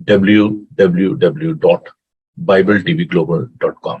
www.bibletvglobal.com,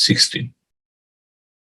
16।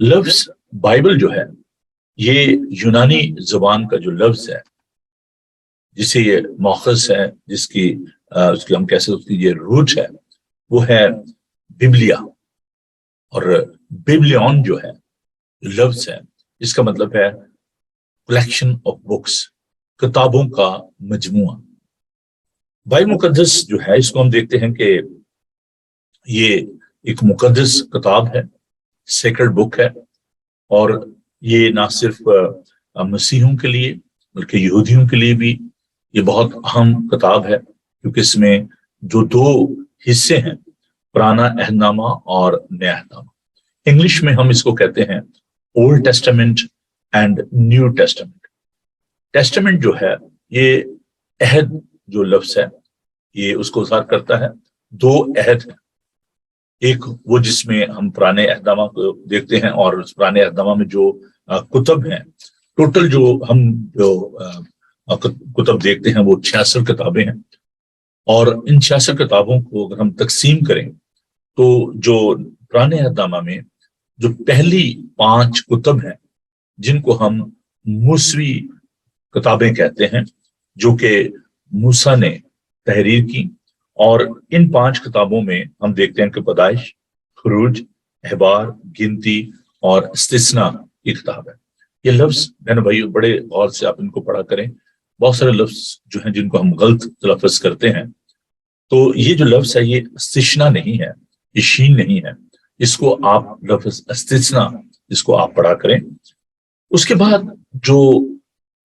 لفظ Bible جو ہے یہ یونانی زبان کا جو لفظ ہے جسے یہ ماخذ ہے، جس کی اس کی ہم کہہ سکتے یہ روٹ ہے، وہ ہے ببلیا. اور ببلیون جو ہے لفظ ہے، اس کا مطلب ہے کلیکشن آف بکس، کتابوں کا مجموعہ. بائبل مقدس جو ہے اس کو ہم دیکھتے ہیں کہ یہ ایک مقدس کتاب ہے، سیکرڈ بک ہے. اور یہ نہ صرف مسیحیوں کے لیے بلکہ یہودیوں کے لیے بھی یہ بہت اہم کتاب ہے، کیونکہ اس میں جو دو حصے ہیں، پرانا عہد نامہ اور نیا عہد نامہ. انگلش میں ہم اس کو کہتے ہیں old Testament and new Testament. Testament جو ہے یہ عہد جو لفظ ہے یہ اس کو ظاہر کرتا ہے. دو عہد ہیں، ایک وہ جس میں ہم پرانے عہد نامہ کو دیکھتے ہیں، اور اس پرانے عہد نامہ میں جو کتب ہیں، ٹوٹل جو ہم جو کتب دیکھتے ہیں وہ 66 کتابیں ہیں. اور ان 66 کتابوں کو اگر ہم تقسیم کریں تو جو پرانے عہد نامہ میں جو پہلی 5 کتب ہیں جن کو ہم موسوی کتابیں کہتے ہیں، جو کہ موسیٰ نے تحریر کی، اور ان 5 کتابوں میں ہم دیکھتے ہیں کہ پیدائش، خروج، احبار، گنتی اور استثنا کی کتاب ہے. یہ لفظ بہن بھائیو بڑے غور سے آپ ان کو پڑھا کریں. بہت سارے لفظ جو ہیں جن کو ہم غلط تلفظ کرتے ہیں، تو یہ جو لفظ ہے یہ استثنا نہیں ہے، یہ شین نہیں ہے. اس کو آپ لفظ استثنا اس کو آپ پڑھا کریں. اس کے بعد جو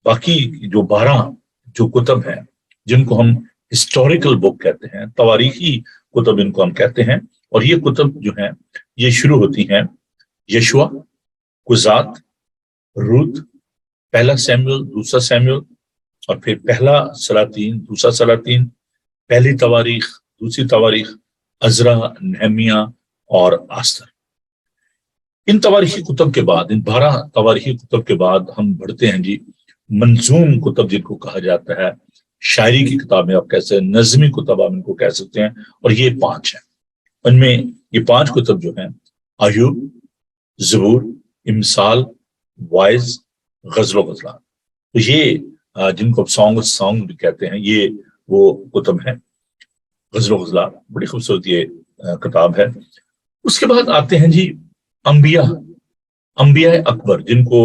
باقی جو 12 جو کتب ہیں جن کو ہم ہسٹوریکل بک کہتے ہیں، تواریخی کتب ان کو ہم کہتے ہیں. اور یہ کتب جو ہیں یہ شروع ہوتی ہیں یشوع، قضات، روت، پہلا سیموئل، دوسرا سیموئل، اور پھر پہلا سلاطین، دوسرا سلاطین، پہلی تواریخ، دوسری تواریخ، عزرا، نہمیہ اور آستر. ان تواریخی کتب کے بعد، ان 12 تواریخی کتب کے بعد ہم بڑھتے ہیں منظوم کتب جن کو کہا جاتا ہے، شاعری کی کتابیں آپ کہہ سکتے ہیں، نظمی کتب آپ ان کو کہہ سکتے ہیں. اور یہ 5 ہیں. ان میں یہ 5 کتب جو ہیں ایوب، زبور، امثال، وائز، غزل و غزلان. تو یہ جن کو سانگ بھی کہتے ہیں یہ وہ کتب ہیں. غزل و غزلان بڑی خوبصورت یہ کتاب ہے. اس کے بعد آتے ہیں انبیاء اکبر، جن کو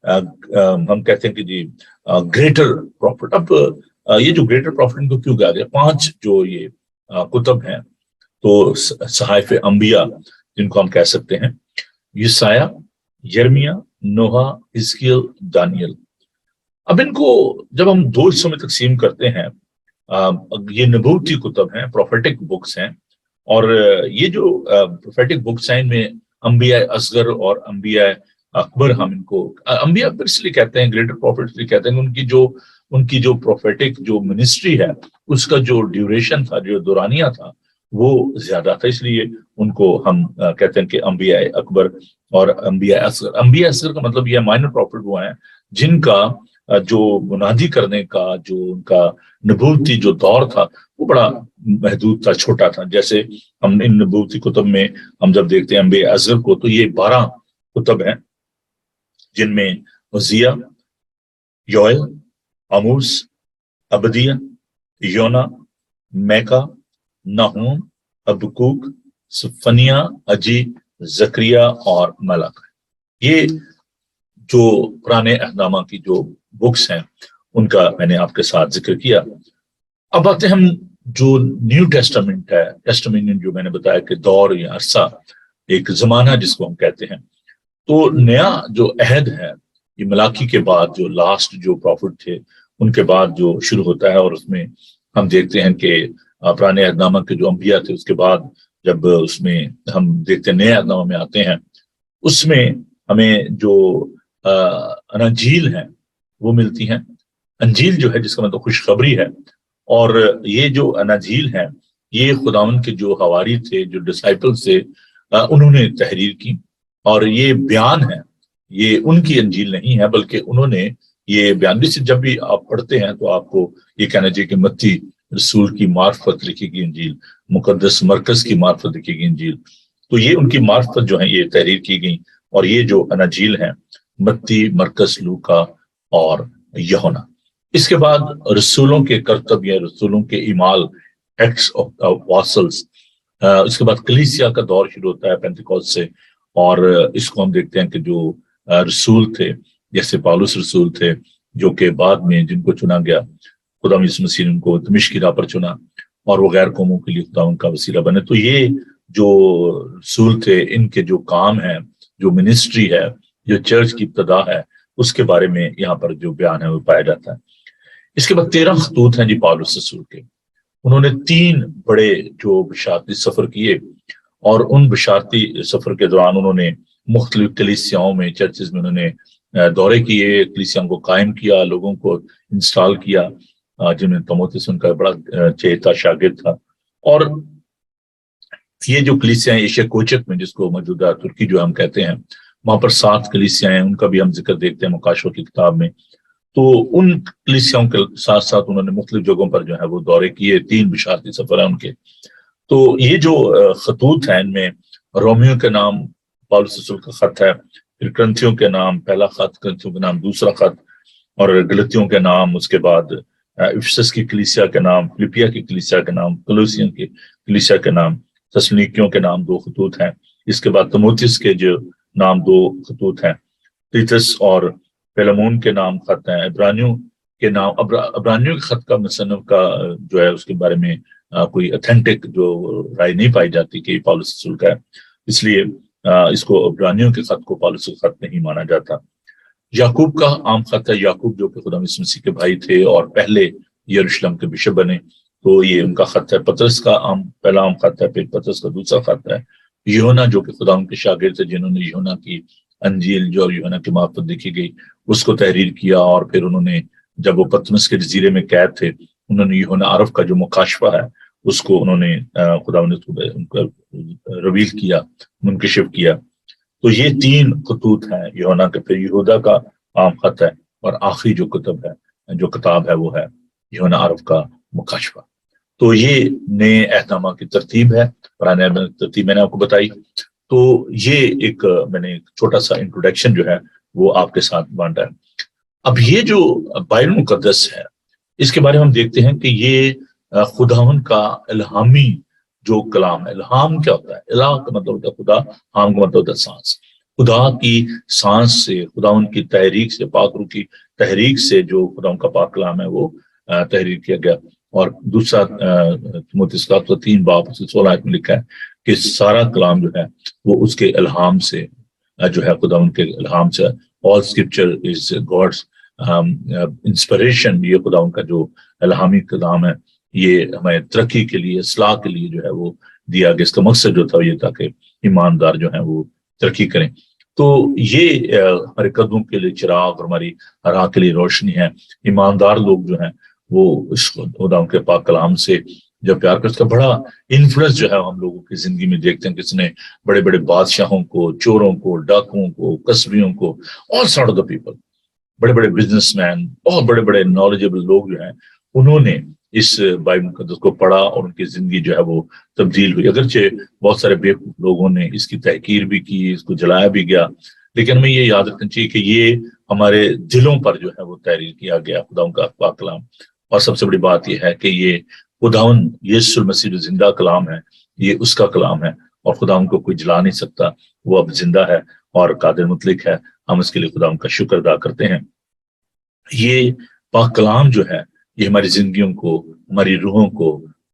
ہم کہتے ہیں کہ گریٹر پروفٹ. اب یہ جو گریٹر پروفٹ ان کو کیوں کہا گیا؟ 5 جو یہ کتب ہیں تو صحائف انبیاء جن کو ہم کہہ سکتے ہیں، یسایہ، یرمیہ، نوح، حزقیل، دانیل. اب ان کو جب ہم 2 حصوں میں تقسیم کرتے ہیں، یہ نبوتی کتب ہیں، پروفیٹک بکس ہیں. اور یہ جو پروفیٹک بکس ہیں ان میں انبیاء اصغر اور انبیاء اکبر، ہم ان کو انبیاء اکبر اس لیے کہتے ہیں، گریٹر پروفیٹ اس لیے کہتے ہیں کہ ان کی جو پروفیٹک جو منسٹری ہے اس کا جو ڈیوریشن تھا، جو دورانیہ تھا، وہ زیادہ تھا. اس لیے ان کو ہم کہتے ہیں کہ انبیاء اکبر اور انبیاء اصغر. انبیاء اصغر کا مطلب یہ مائنر پروفیٹ وہ ہیں جن کا جو منادی کرنے کا جو ان کا نبوتی جو دور تھا وہ بڑا محدود تھا، چھوٹا تھا. جیسے ہم ان نبوتی کتب میں ہم جب دیکھتے ہیں انبیاء اصغر کو، تو یہ 12 کتب ہیں جن میں عزیہ، یوئل، آموس، عبدیہ، یونا، میکا، نحوم، حبقوق، صفنیہ، حجی، زکریہ اور ملاکی. یہ جو پرانے عہد نامہ کی جو بکس ہیں ان کا میں نے آپ کے ساتھ ذکر کیا. اب آتے ہم جو نیو ٹیسٹامنٹ ہے، ٹیسٹامنٹ جو میں نے بتایا کہ دور یا عرصہ، ایک زمانہ جس کو ہم کہتے ہیں. تو نیا جو عہد ہے یہ ملاکی کے بعد جو لاسٹ جو پروفٹ تھے ان کے بعد جو شروع ہوتا ہے. اور اس میں ہم دیکھتے ہیں کہ پرانے عہد نامہ کے جو انبیاء تھے اس کے بعد جب اس میں ہم دیکھتے ہیں نئے عہد نامہ میں آتے ہیں، اس میں ہمیں جو اناجیل ہیں وہ ملتی ہیں. انجیل جو ہے جس کا مطلب خوشخبری ہے. اور یہ جو اناجیل ہیں یہ خداوند کے جو حواری تھے، جو ڈسائپل تھے، انہوں نے تحریر کی. اور یہ بیان ہے، یہ ان کی انجیل نہیں ہے بلکہ انہوں نے یہ بیان بھی. جب بھی آپ پڑھتے ہیں تو آپ کو یہ کہنا چاہیے کہ متی رسول کی معرفت لکھی گئی انجیل، مقدس مرکز کی معرفت لکھی گئی انجیل. تو یہ ان کی معرفت جو ہے یہ تحریر کی گئی اور یہ جو اناجیل ہیں متی، مرکز، لوکا اور یوحنا. اس کے بعد رسولوں کے کرتب یا رسولوں کے اعمال، ایکٹس آف اپوسٹلز. اس کے بعد کلیسیا کا دور شروع ہوتا ہے پینتیکوست سے، اور اس کو ہم دیکھتے ہیں کہ جو رسول تھے جیسے پالوس رسول تھے جو کہ بعد میں جن کو چنا گیا، خدا یسوع مسیح نے ان کو دمشق کی راہ پر چنا اور وہ غیر قوموں کے لیے خدا ان کا وسیلہ بنے. تو یہ جو رسول تھے ان کے جو کام ہے، جو منسٹری ہے، جو چرچ کی ابتدا ہے، اس کے بارے میں یہاں پر جو بیان ہے وہ پایا جاتا ہے. اس کے بعد 13 خطوط ہیں جی پالوس رسول کے. انہوں نے 3 بڑے جو بشارتی سفر کیے، اور ان بشارتی سفر کے دوران انہوں نے مختلف کلیسیاؤں میں، چرچز میں انہوں نے دورے کیے، کلیسیاؤں کو قائم کیا، لوگوں کو انسٹال کیا، جن میں تموتھیوس ان کا بڑا چہیتا شاگرد تھا. اور یہ جو کلیسیاں ایشیا کوچک میں، جس کو موجودہ ترکی جو ہم کہتے ہیں، وہاں پر 7 کلیسیاں ہیں، ان کا بھی ہم ذکر دیکھتے ہیں مکاشفہ کی کتاب میں. تو ان کلیسیاؤں کے ساتھ ساتھ انہوں نے مختلف جگہوں پر جو ہے وہ دورے کیے. 3 بشارتی سفر ہیں ان کے. تو یہ جو خطوط ہیں ان میں رومیو کے نام پالوس رسول کا خط ہے، پھر کرنتھیوں کے نام پہلا خط، کرنتھیوں کے نام دوسرا خط، اور گلتیوں کے نام، اس کے بعد افسس کی کلیسیا کے نام، فلپیا کی کلیسیا کے نام، کولوسیوں کی کلیسیا کے نام، تسلونیکیوں کے نام 2 خطوط ہیں. اس کے بعد تموتھیوس کے جو نام 2 خطوط ہیں، تیتس اور پیلمون کے نام خط ہیں. عبرانیوں کے نام، عبرانیوں کے خط کا مصنف کا جو ہے اس کے بارے میں کوئی اتھینٹک جو رائے نہیں پائی جاتی کہ یہ پالوس رسول کا ہے، اس لیے اس کو عبرانیوں کے خط کو پالوس کا خط نہیں مانا جاتا. یعقوب کا عام خط ہے، یعقوب جو کہ خدا یسوع مسیح کے بھائی تھے اور پہلے یروشلم کے بشپ بنے، تو یہ ان کا خط ہے. پطرس کا پہلا عام خط ہے، پھر پطرس کا دوسرا خط ہے. یوحنا جو کہ خدا ان کے شاگرد تھے، جنہوں نے یوحنا کی انجیل جو یوحنا کی معرفت لکھی گئی اس کو تحریر کیا، اور پھر انہوں نے جب وہ پطمس کے جزیرے میں قید تھے، انہوں نے یوحنا عرف کا جو مکاشفہ ہے اس کو انہوں نے خدا نے ان کو رویل کیا، منکشف کیا. تو یہ 3 خطوط ہیں یوحنا کے. پھر یہودا کا عام خط ہے، اور آخری جو کتاب ہے وہ ہے یوحنا عرف کا مکاشفہ. تو یہ نئے اہدنامہ کی ترتیب ہے، پرانے اہدنامہ کی ترتیب میں نے آپ کو بتائی. تو یہ میں نے ایک چھوٹا سا انٹروڈکشن جو ہے وہ آپ کے ساتھ بانٹا ہے. اب یہ جو بائبل مقدس ہے اس کے بارے میں ہم دیکھتے ہیں کہ یہ خداوند کا الہامی جو کلام ہے. الہام کیا ہوتا ہے؟ الہ کا مطلب ہوتا ہے خدا، ہام کا مطلب ہوتا ہے سانس. خدا کی سانس سے، خداوند کی تحریک سے، پاک روح کی تحریک سے جو خداوند کا پاک کلام ہے وہ تحریر کیا گیا. اور دوسرا تیموتھیوس کا 3 باب 16 آیت میں لکھا ہے کہ سارا کلام جو ہے وہ اس کے الہام سے جو ہے، خداوند کے الہام سے. all scripture is God's inspiration. یہ خداوند کا جو الہامی کلام ہے یہ ہمیں ترقی کے لیے، اصلاح کے لیے جو ہے وہ دیا گیا. اس کا مقصد جو تھا یہ تھا کہ ایماندار جو ہیں وہ ترقی کریں. تو یہ ہمارے قدموں کے لیے چراغ اور ہماری راہ کے لیے روشنی ہے. ایماندار لوگ جو ہیں وہ اس خداوند کے پاک کلام سے جب پیار کرتے، اس کا بڑا انفلوئنس جو ہے ہم لوگوں کی زندگی میں دیکھتے ہیں. کس نے بڑے بڑے بادشاہوں کو، چوروں کو، ڈاکوؤں کو، قصبیوں کو، all sort of the people، بڑے بڑے بزنس مین، بہت بڑے بڑے نالجبل لوگ جو ہیں، انہوں نے اس بائبل مقدس کو پڑھا اور ان کی زندگی جو ہے وہ تبدیل ہوئی. اگرچہ بہت سارے بیوقوف لوگوں نے اس کی تحقیر بھی کی، اس کو جلایا بھی گیا، لیکن ہمیں یہ یاد رکھنا چاہیے کہ یہ ہمارے دلوں پر جو ہے وہ تحریر کیا گیا خداوند کا پاک کلام. اور سب سے بڑی بات یہ ہے کہ یہ خداوند یسوع مسیح جو زندہ کلام ہے یہ اس کا کلام ہے، اور خداوند کو کوئی جلا نہیں سکتا. وہ اب زندہ ہے اور قادر مطلق ہے. ہم اس کے لیے خداوند کا شکر ادا کرتے ہیں. یہ پاک کلام جو ہے یہ ہماری زندگیوں کو، ہماری روحوں کو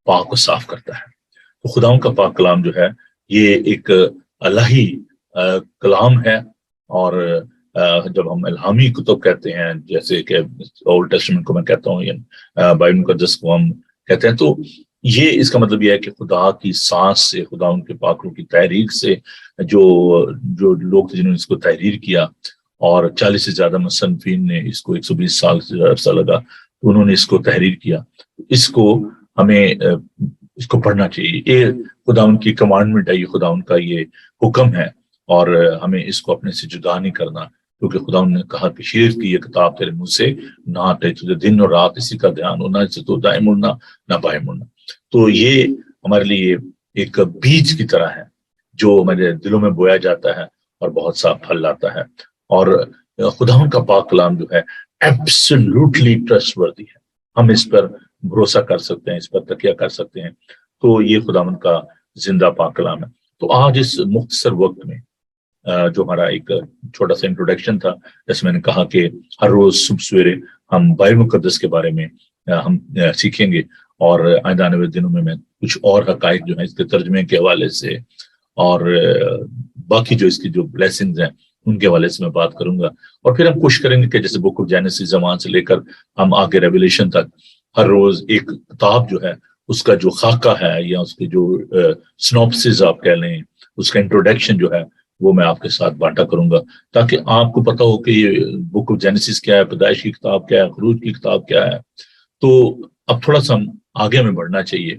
پاک و صاف کرتا ہے. تو خداوند کا پاک کلام جو ہے یہ ایک الہی کلام ہے. اور جب ہم الہامی کتب کہتے ہیں، جیسے کہ اولڈ ٹیسٹمنٹ کو میں کہتا ہوں یا بائبل مقدس کو ہم کہتے ہیں، تو یہ اس کا مطلب یہ ہے کہ خدا کی سانس سے، خدا ان کے پاک روح کی تحریر سے جو لوگ تھے جنہوں نے اس کو تحریر کیا، اور 40 سے زیادہ مصنفین نے اس کو 120 سال سے زیادہ عرصہ لگا تو انہوں نے اس کو تحریر کیا. اس کو ہمیں اس کو پڑھنا چاہیے. یہ خدا ان کی کمانڈمنٹ ہے، یہ خدا ان کا یہ حکم ہے، اور ہمیں اس کو اپنے سے جدا نہیں کرنا، کیونکہ خدا نے کہا کہ شریعت کی یہ کتاب تیرے منہ سے نہ ہٹے، تجھے دن اور رات اسی کا دھیان ہونا، اس سے تو دائیں مڑنا نہ بائیں مڑنا. تو یہ ہمارے لیے ایک بیج کی طرح ہے جو ہمارے دلوں میں بویا جاتا ہے، اور بہت سا پھل لاتا ہے. اور خداوند کا پاک کلام جو ہے ایبسولوٹلی ٹرسٹ وردی ہے. ہم اس پر بھروسہ کر سکتے ہیں، اس پر تکیہ کر سکتے ہیں. تو یہ خداوند کا زندہ پاک کلام ہے. تو آج اس مختصر وقت میں جو ہمارا ایک چھوٹا سا انٹروڈکشن تھا، جیسے میں نے کہا کہ ہر روز صبح سویرے ہم بائبل مقدس کے بارے میں ہم سیکھیں گے، اور آئندہ آنے والے دنوں میں کچھ اور حقائق جو ہیں اس کے ترجمے کے حوالے سے اور باقی جو اس کی جو بلیسنگز ہیں ان کے حوالے سے میں بات کروں گا. اور پھر ہم کوشش کریں گے کہ جیسے بک آف جینیسس زمان سے لے کر ہم آگے ریویلیشن تک ہر روز ایک کتاب جو ہے اس کا جو خاکہ ہے یا اس کے جو سنوپسز آپ کہہ لیں، اس کا انٹروڈکشن جو ہے وہ میں آپ کے ساتھ بانٹا کروں گا، تاکہ آپ کو پتہ ہو کہ یہ بک آف جینیسس کیا ہے، پیدائش کی کتاب کیا ہے، خروج کی کتاب کیا ہے. تو اب تھوڑا سا ہم آگے میں بڑھنا چاہیے،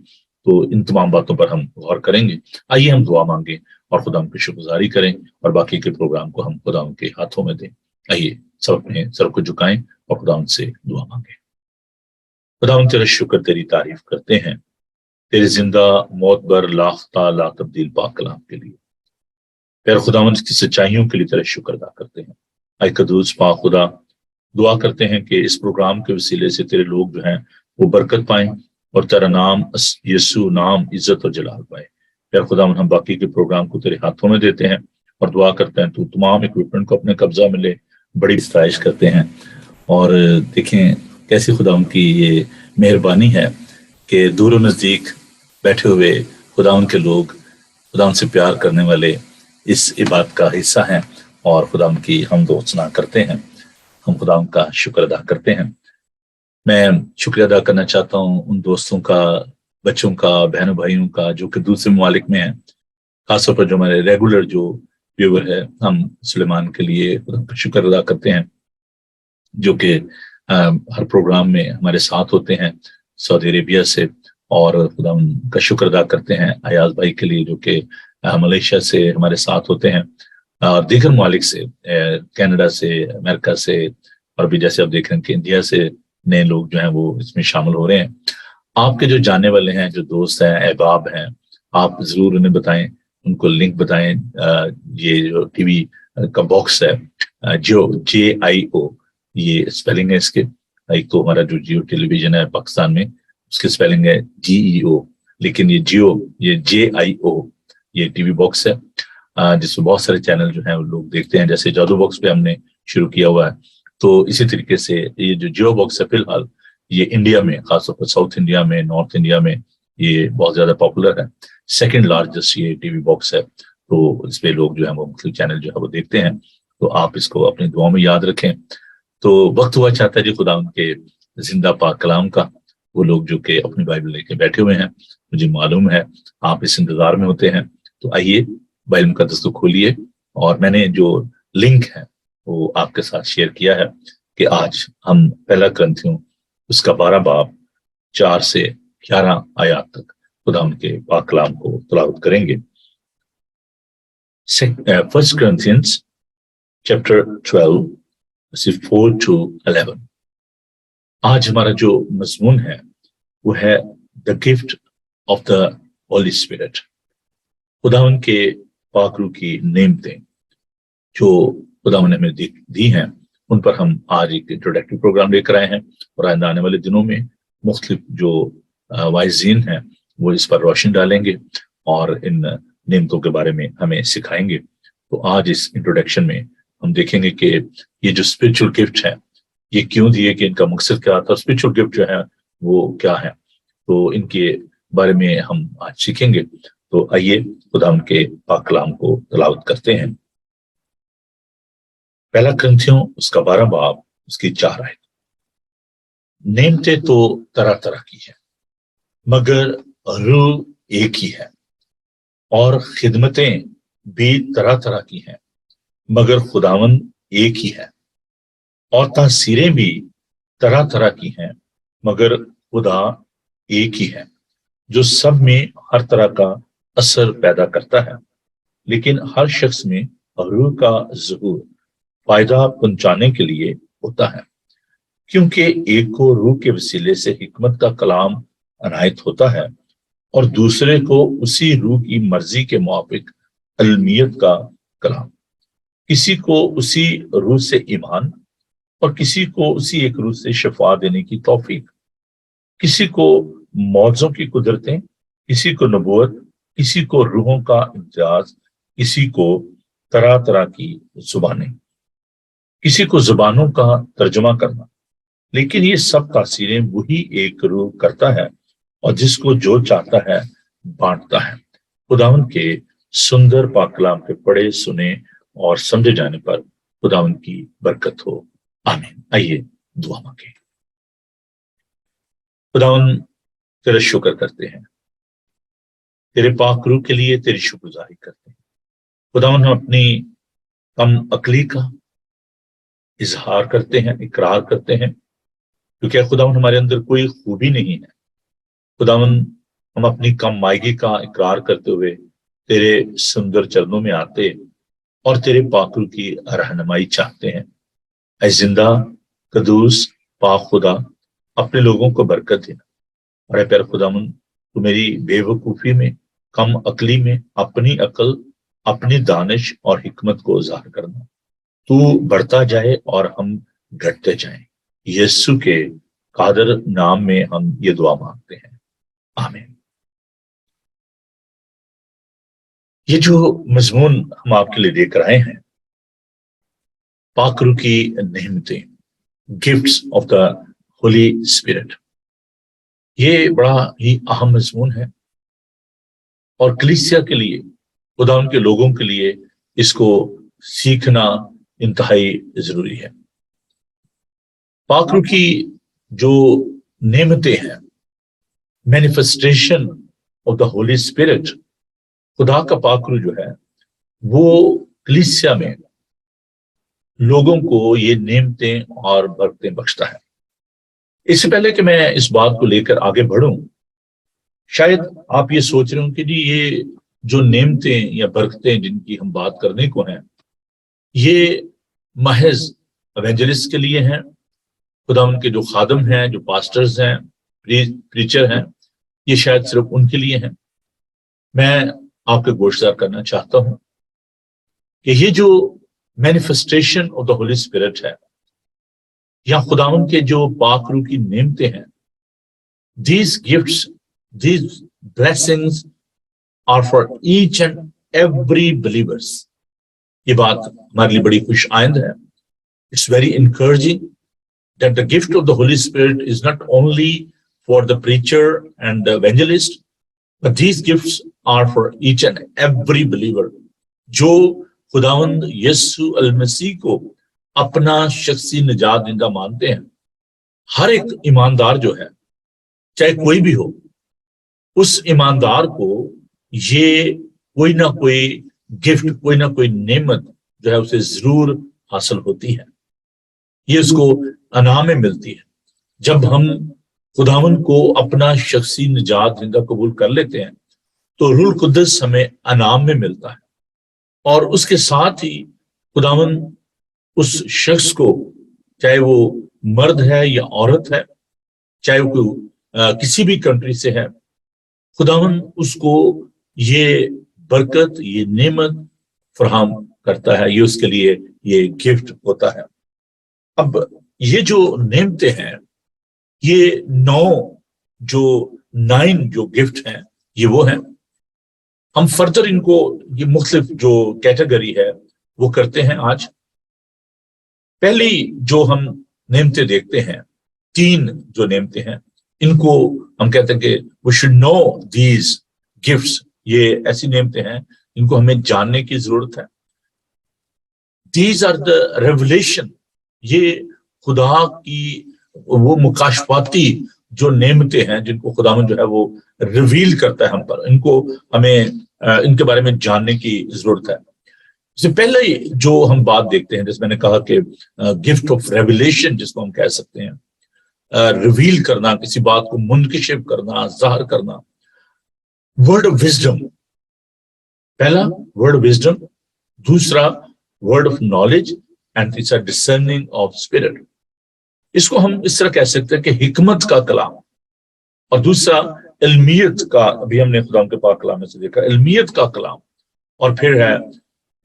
تو ان تمام باتوں پر ہم غور کریں گے. آئیے ہم دعا مانگیں اور خدا کی شکرگزاری کریں اور باقی کے پروگرام کو ہم خدا کے ہاتھوں میں دیں. آئیے سب اپنے سر کو جھکائیں اور خدا سے دعا مانگیں. خدا تیرا شکر، تیری تعریف کرتے ہیں تیرے زندہ موت بر لاختہ لا تبدیل پاک کلام کے لیے. پیر خداوند کی سچائیوں کے لیے تیرا شکر ادا کرتے ہیں. اے قدوس پاک خدا، دعا کرتے ہیں کہ اس پروگرام کے وسیلے سے تیرے لوگ جو ہیں وہ برکت پائیں اور تیرا نام یسوع نام عزت اور جلال پائے. پیر خداوند ہم باقی کے پروگرام کو تیرے ہاتھوں میں دیتے ہیں اور دعا کرتے ہیں تو تمام اکوپمنٹ کو اپنے قبضہ میں لے. بڑی ستائش کرتے ہیں اور دیکھیں کیسی خداوند کی یہ مہربانی ہے کہ دور و نزدیک بیٹھے ہوئے خداوند کے لوگ خداوند سے پیار کرنے والے اس عبادت کا حصہ ہیں اور خداوند کی حمد و ثنا کرتے ہیں. ہم خداوند کا شکر ادا کرتے ہیں. میں شکریہ ادا کرنا چاہتا ہوں ان دوستوں کا، بچوں کا، بہنوں بھائیوں کا جو کہ دوسرے ممالک میں ہیں، خاص طور پر جو ہمارے ریگولر جو ویور ہے. ہم سلیمان کے لیے خدا کا شکر ادا کرتے ہیں جو کہ ہر پروگرام میں ہمارے ساتھ ہوتے ہیں سعودی عربیہ سے، اور خدا کا شکر ادا کرتے ہیں ایاز بھائی کے لیے جو کہ ملیشیا سے ہمارے ساتھ ہوتے ہیں، اور دیگر ممالک سے، کینیڈا سے، امریکہ سے، اور بھی جیسے آپ دیکھ رہے ہیں کہ انڈیا سے نئے لوگ جو ہیں وہ اس میں شامل ہو رہے ہیں. آپ کے جو جانے والے ہیں، جو دوست ہیں، احباب ہیں، آپ ضرور انہیں بتائیں، ان کو لنک بتائیں. یہ جو ٹی وی کا باکس ہے جو JIO، یہ اسپیلنگ ہے اس کے. ایک تو ہمارا جو جیو ٹیلی ویژن ہے پاکستان میں اس کی اسپیلنگ ہے GEO، لیکن یہ یہ JIO یہ ٹی وی باکس ہے جس میں بہت سارے چینل جو ہیں وہ لوگ دیکھتے ہیں. جیسے جادو باکس پہ ہم نے شروع کیا ہوا ہے، تو اسی طریقے سے یہ جو جیو باکس ہے فی الحال یہ انڈیا میں، خاص طور پر ساؤتھ انڈیا میں، نارتھ انڈیا میں یہ بہت زیادہ پاپولر ہے. سیکنڈ لارجسٹ یہ ٹی وی باکس ہے، تو اس پہ لوگ جو ہیں وہ مختلف چینل جو ہے وہ دیکھتے ہیں. تو آپ اس کو اپنی دعاؤں میں یاد رکھیں. تو وقت ہوا چاہتا ہے جی خدا ان کے زندہ پاک کلام کا. وہ لوگ جو کہ اپنی بائبل لے کے بیٹھے ہوئے ہیں، مجھے معلوم ہے آپ اس انتظار میں ہوتے ہیں. تو آئیے بائبل مقدس کو کھولیے، اور میں نے جو لنک ہے وہ آپ کے ساتھ شیئر کیا ہے کہ آج ہم پہلا کرنتھیوں اس کا 12 باب 4 سے 11 آیات تک خدا ان کے پاک کلام کو تلاوت کریں گے. First Corinthians chapter 12 4 to 11. آج ہمارا جو مضمون ہے وہ ہے the gift of the Holy Spirit. خداوند کے پاک روح کی نعمتیں جو خداوند نے ہمیں دی ہیں، ان پر ہم آج ایک انٹروڈکٹیو پروگرام لے کر آئے ہیں، اور آئندہ آنے والے دنوں میں مختلف جو وائزین ہیں وہ اس پر روشن ڈالیں گے اور ان نعمتوں کے بارے میں ہمیں سکھائیں گے. تو آج اس انٹروڈکشن میں ہم دیکھیں گے کہ یہ جو اسپرچل گفٹ ہے یہ کیوں دیے، کہ ان کا مقصد کیا تھا، اسپرچل گفٹ جو ہے وہ کیا ہے، تو ان کے بارے میں ہم آج سیکھیں گے. تو آئیے خدا ان کے پاک کلام کو تلاوت کرتے ہیں. پہلا کرنتھیوں اس کا 12 باب اس کی 4 آیت. نعمتیں تو طرح طرح کی ہیں مگر روح ایک ہی ہے، اور خدمتیں بھی طرح طرح کی ہیں مگر خداوند ایک ہی ہے، اور تاثیریں بھی طرح طرح کی ہیں مگر خدا ایک ہی ہے جو سب میں ہر طرح کا اثر پیدا کرتا ہے، لیکن ہر شخص میں روح کا ظہور فائدہ پہنچانے کے لیے ہوتا ہے، کیونکہ ایک کو روح کے وسیلے سے حکمت کا کلام عنایت ہوتا ہے اور دوسرے کو اسی روح کی مرضی کے موافق علمیت کا کلام. کسی کو اسی روح سے ایمان اور کسی کو اسی ایک روح سے شفا دینے کی توفیق، کسی کو معجزوں کی قدرتیں، کسی کو نبوت، کسی کو روحوں کا امتیاز، کسی کو طرح طرح کی زبانیں، کسی کو زبانوں کا ترجمہ کرنا، لیکن یہ سب تاثیریں وہی ایک روح کرتا ہے اور جس کو جو چاہتا ہے بانٹتا ہے۔ خداوند کے سندر پاک کلام کے پڑھے سنے اور سمجھے جانے پر خداوند کی برکت ہو، آمین۔ آئیے دعا مانگیں۔ خداوند تیرا شکر کرتے ہیں، تیرے پاک روح کے لیے تیری شکر گزاری کرتے ہیں۔ خداوند ہم اپنی کم عقلی کا اظہار کرتے ہیں، اقرار کرتے ہیں، کیونکہ خداوند ہمارے اندر کوئی خوبی نہیں ہے۔ خداوند ہم اپنی کم مائگی کا اقرار کرتے ہوئے تیرے سندر چرنوں میں آتے اور تیرے پاک روح کی رہنمائی چاہتے ہیں۔ اے زندہ قدوس پاک خدا، اپنے لوگوں کو برکت دینا، اور اے پیارے خداوند تو میری بے وقوفی میں، کم عقلی میں اپنی عقل، اپنی دانش اور حکمت کو ظاہر کرنا۔ تو بڑھتا جائے اور ہم گھٹتے جائیں۔ یسوع کے قادر نام میں ہم یہ دعا مانگتے ہیں، آمین۔ یہ جو مضمون ہم آپ کے لیے لے کر آئے ہیں، پاک روح کی نعمتیں، gifts of the Holy Spirit, یہ بڑا ہی اہم مضمون ہے اور کلیسیا کے لیے، خدا ان کے لوگوں کے لیے اس کو سیکھنا انتہائی ضروری ہے۔ پاک روح کی جو نعمتیں ہیں، manifestation of the Holy Spirit, خدا کا پاک روح جو ہے وہ کلیسیا میں لوگوں کو یہ نعمتیں اور برکتیں بخشتا ہے۔ اس سے پہلے کہ میں اس بات کو لے کر آگے بڑھوں، شاید آپ یہ سوچ رہے ہوں کہ جی یہ جو نعمتیں یا برکتیں جن کی ہم بات کرنے کو ہیں، یہ محض ایونجلسٹ کے لیے ہیں، خدا ان کے جو خادم ہیں، جو پاسٹرز ہیں، پریچر ہیں، یہ شاید صرف ان کے لیے ہیں۔ میں آپ کے گوشتار کرنا چاہتا ہوں کہ یہ جو manifestation of the Holy Spirit ہے، یا خداوند کے جو پاک روح کی نعمتیں ہیں، these gifts, these blessings are for each and every believers۔ یہ بات ہمارے لیے بڑی خوش آئند ہے۔ It's very encouraging that the gift of the Holy Spirit is not only for the preacher and the evangelist, but these gifts are for each and every believer جو خداوند یسوع المسیح کو اپنا شخصی نجات دہندہ مانتے ہیں۔ ہر ایک ایماندار جو ہے، چاہے کوئی بھی ہو، اس ایماندار کو یہ کوئی نہ کوئی گفٹ، کوئی نہ کوئی نعمت جو ہے اسے ضرور حاصل ہوتی ہے۔ یہ اس کو انعام میں ملتی ہے۔ جب ہم خداوند کو اپنا شخصی نجات دہندہ قبول کر لیتے ہیں تو روح القدس ہمیں انعام میں ملتا ہے، اور اس کے ساتھ ہی خداوند اس شخص کو، چاہے وہ مرد ہے یا عورت ہے، چاہے وہ کسی بھی کنٹری سے ہے، خداوند اس کو یہ برکت، یہ نعمت فراہم کرتا ہے۔ یہ اس کے لیے یہ گفٹ ہوتا ہے۔ اب یہ جو نعمتیں ہیں، یہ 9 جو گفٹ ہیں، یہ وہ ہیں۔ ہم فردر ان کو، یہ مختلف جو کیٹیگری ہے وہ کرتے ہیں آج۔ پہلی جو ہم نعمتیں دیکھتے ہیں، 3 جو نعمتیں ہیں، ان کو ہم کہتے ہیں کہ we should know these gifts۔ یہ ایسی نعمتیں ہیں ان کو ہمیں جاننے کی ضرورت ہے۔ These are the revelation۔ یہ خدا کی وہ مکاشفاتی جو نعمتیں ہیں جن کو خداوند جو ہے وہ ریویل کرتا ہے ہم پر، ان کو ہمیں ان کے بارے میں جاننے کی ضرورت ہے۔ اس سے پہلے جو ہم بات دیکھتے ہیں، جس میں نے کہا کہ گفٹ آف ریویلیشن، جس کو ہم کہہ سکتے ہیں، ریویل کرنا، کسی بات کو منکشف کرنا، ظاہر کرنا۔ ورڈ آف وزڈم، پہلا ورڈ آف وزڈم، دوسرا ورڈ آف نالج، اینڈ تیسرا ڈسرننگ آف اسپرٹ۔ اس کو ہم اس طرح کہہ سکتے ہیں کہ حکمت کا کلام، اور دوسرا علمیت کا، ابھی ہم نے خدا کے پاک کلام میں سے دیکھا، علمیت کا کلام، اور پھر ہے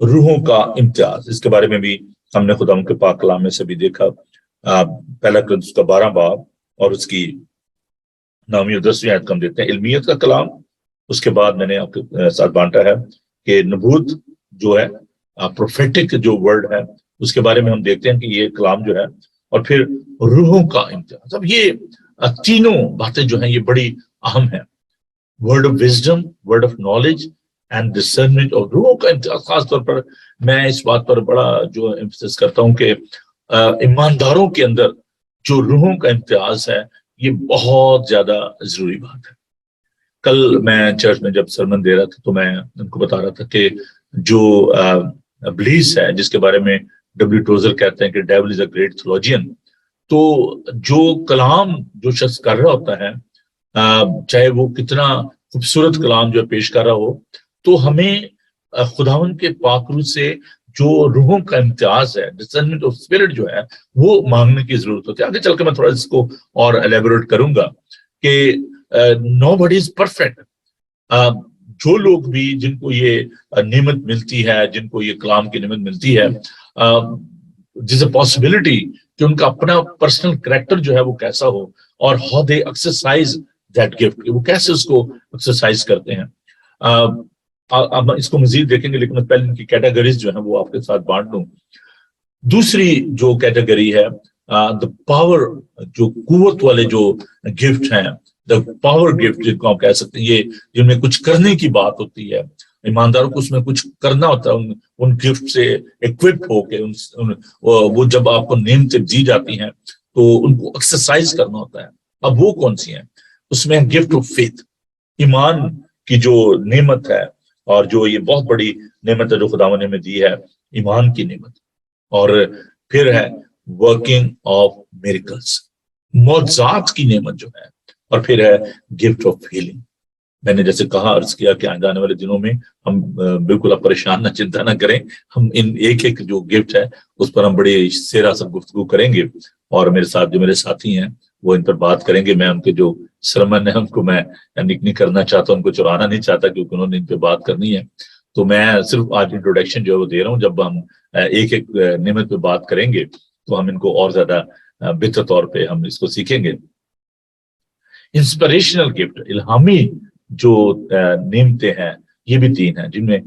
روحوں کا امتیاز، اس کے بارے میں بھی ہم نے خدا کے پاک کلام میں سے بھی دیکھا. پہلا کرنتھیوں کا 12 باب اور اس کی 9ویں اور 10ویں آیت کو ہم دیکھتے ہیں. علمیت کا کلام. اس کے بعد میں نے آپ کے ساتھ بانٹا ہے کہ نبوت جو ہے، پروفیٹک جو ورڈ ہے، اس کے بارے میں ہم دیکھتے ہیں کہ یہ کلام جو ہے، اور پھر روحوں کا امتیاز. اب یہ تینوں باتیں جو ہیں یہ بڑی اہم ہیں. Word of wisdom, word of knowledge and discernment. اور روحوں کا امتیاز خاص طور پر میں اس بات پر بڑا جو ایمفسس کرتا ہوں کہ ایمانداروں کے اندر جو روحوں کا امتیاز ہے یہ بہت زیادہ ضروری بات ہے. کل میں چرچ میں جب سرمن دے رہا تھا تو میں ان کو بتا رہا تھا کہ جو ابلیس ہے، جس کے بارے میں ڈبلیو ٹوزر کہتے ہیں کہ ڈیول از اے گریٹ تھیولوجین، تو جو کلام جو شخص کر رہا ہوتا ہے، چاہے وہ کتنا خوبصورت کلام جو پیش کر رہا ہو، تو ہمیں خداوند کے پاک روح سے جو روحوں کا امتیاز ہے، ڈسرنمنٹ آف اسپرٹ جو ہے، وہ مانگنے کی ضرورت ہوتی ہے. آگے چل کے میں تھوڑا اس کو اور ایلیبوریٹ کروں گا کہ نو بڈی از پرفیکٹ. جو لوگ بھی جن کو یہ نعمت ملتی ہے، جن کو یہ کلام کی نعمت ملتی ہے، جس اے پاسبلٹی کہ ان کا اپنا پرسنل کریکٹر جو ہے وہ کیسا ہو، اور how they exercise that gift, وہ کیسے اس کو ایکسرسائز کرتے ہیں. اب اس کو مزید دیکھیں گے، لیکن پہلے ان کی کیٹیگریز جو ہیں وہ آپ کے ساتھ بانٹ دوں. دوسری جو کیٹیگری ہے دا پاور، جو قوت والے جو گفٹ ہیں، دا پاور گفٹ جن کو آپ کہہ سکتے ہیں، یہ جن میں کچھ کرنے کی بات ہوتی ہے. ایمانداروں کو اس میں کچھ کرنا ہوتا ہے، ان گفٹ سے ایکوپ ہو کے وہ جب آپ کو نعمتیں دی جاتی ہیں تو ان کو ایکسرسائز کرنا ہوتا ہے. اب وہ کون سی ہیں؟ اس میں گفٹ آف فیتھ، ایمان کی جو نعمت ہے، اور جو یہ بہت بڑی نعمت ہے جو خداوند نے ہمیں دی ہے، ایمان کی نعمت. اور پھر ہے ورکنگ آف میریکلز، معجزات کی نعمت جو ہے. اور پھر ہے گفٹ آف ہیلنگ. میں نے جیسے کہا، عرض کیا کہ آنے والے دنوں میں ہم بالکل اب پریشان نہ، چنتا نہ کریں، ہم ان ایک ایک جو گفٹ ہے اس پر ہم بڑی سیرا سب گفتگو کریں گے. اور میرے ساتھ جو میرے ساتھی ہیں وہ ان پر بات کریں گے. میں ان کے جو سرمن ہے ان کو میں نہیں کرنا چاہتا، ان کو چرانا نہیں چاہتا، کیونکہ انہوں نے ان پہ بات کرنی ہے. تو میں صرف آج انٹروڈکشن جو ہے وہ دے رہا ہوں. جب ہم ایک ایک نعمت پہ بات کریں گے تو ہم ان کو اور زیادہ بہتر طور پہ ہم اس کو سیکھیں گے. انسپریشنل گفٹ، الہامی جو نعمتیں ہیں، یہ بھی 3 ہیں جن میں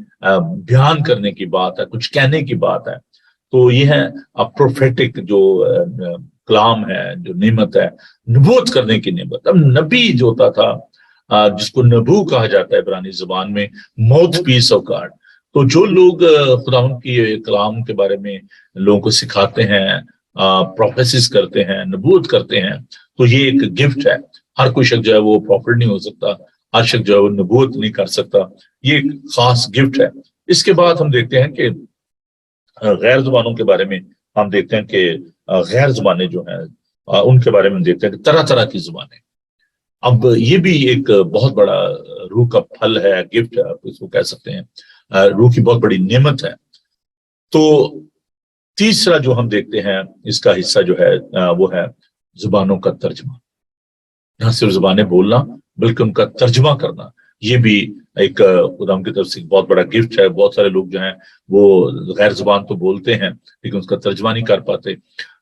بیان کرنے کی بات ہے، کچھ کہنے کی بات ہے. تو یہ ہے پروفیٹک جو کلام ہے، جو نعمت ہے، نبوت کرنے کی نعمت. اب نبی جو ہوتا تھا، جس کو نبو کہا جاتا ہے عبرانی زبان میں، ماؤتھ پیس آف گاڈ. تو جو لوگ خداوند کی کلام کے بارے میں لوگوں کو سکھاتے ہیں، پروفیسز کرتے ہیں، نبوت کرتے ہیں، تو یہ ایک گفٹ ہے. ہر کوئی شخص جو ہے وہ پروفٹ نہیں ہو سکتا، ہر شخص جو ہے وہ نبوت نہیں کر سکتا. یہ ایک خاص گفٹ ہے. اس کے بعد ہم دیکھتے ہیں کہ غیر زبانوں کے بارے میں ہم دیکھتے ہیں کہ غیر زبانیں جو ہیں ان کے بارے میں ہم دیکھتے ہیں کہ طرح طرح کی زبانیں. اب یہ بھی ایک بہت بڑا روح کا پھل ہے، گفٹ ہے، آپ اس کو کہہ سکتے ہیں، روح کی بہت بڑی نعمت ہے. تو تیسرا جو ہم دیکھتے ہیں اس کا حصہ جو ہے وہ ہے زبانوں کا ترجمہ. نہ صرف زبانیں بولنا بلکہ ان کا ترجمہ کرنا، یہ بھی ایک خدا کی طرف سے بہت بڑا گفٹ ہے. بہت سارے لوگ جو ہیں وہ غیر زبان تو بولتے ہیں لیکن اس کا ترجمہ نہیں کر پاتے.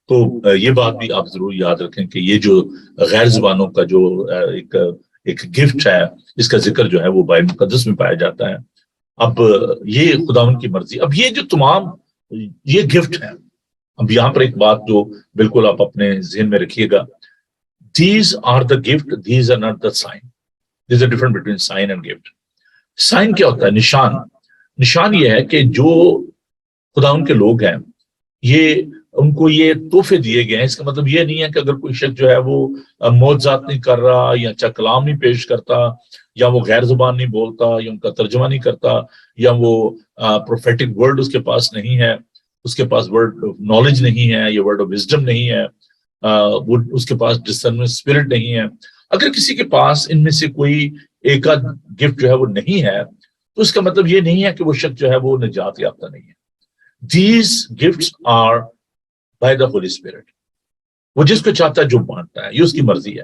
تو یہ بات بھی آپ ضرور یاد رکھیں کہ یہ جو غیر زبانوں کا جو ایک گفٹ ہے، اس کا ذکر جو ہے وہ بائبل مقدس میں پایا جاتا ہے. اب یہ خداوند کی مرضی. اب یہ جو تمام یہ گفٹ ہے، اب یہاں پر ایک بات جو بالکل آپ اپنے ذہن میں رکھیے گا، these are the gift, these are not the sign. There's a difference between sign and gift. Sign کیا ہوتا ہے؟ نشان. نشان یہ ہے کہ جو خداوند کے لوگ ہیں، یہ ان کو یہ تحفے دیے گئے ہیں. اس کا مطلب یہ نہیں ہے کہ اگر کوئی شخص جو ہے وہ معجزات نہیں کر رہا، یا اچھا کلام نہیں پیش کرتا، یا وہ غیر زبان نہیں بولتا، یا ان کا ترجمہ نہیں کرتا، یا وہ پروفیٹک ورڈ اس کے پاس نہیں ہے، اس کے پاس ورڈ آف نالج نہیں ہے، یا ورڈ آف وزڈم نہیں ہے، وہ اس کے پاس ڈسرنمنٹ اسپرٹ نہیں ہے. اگر کسی کے پاس ان میں سے کوئی ایک آدھ گفٹ جو ہے وہ نہیں ہے، تو اس کا مطلب یہ نہیں ہے کہ وہ شخص جو ہے وہ نجات یافتہ نہیں ہے. These gifts are by the Holy Spirit. وہ جس کو چاہتا ہے جو بانٹتا ہے، یہ اس کی مرضی ہے.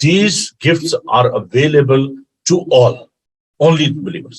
These gifts are available to all, only believers।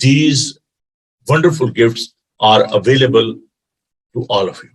these wonderful gifts are available to all of you।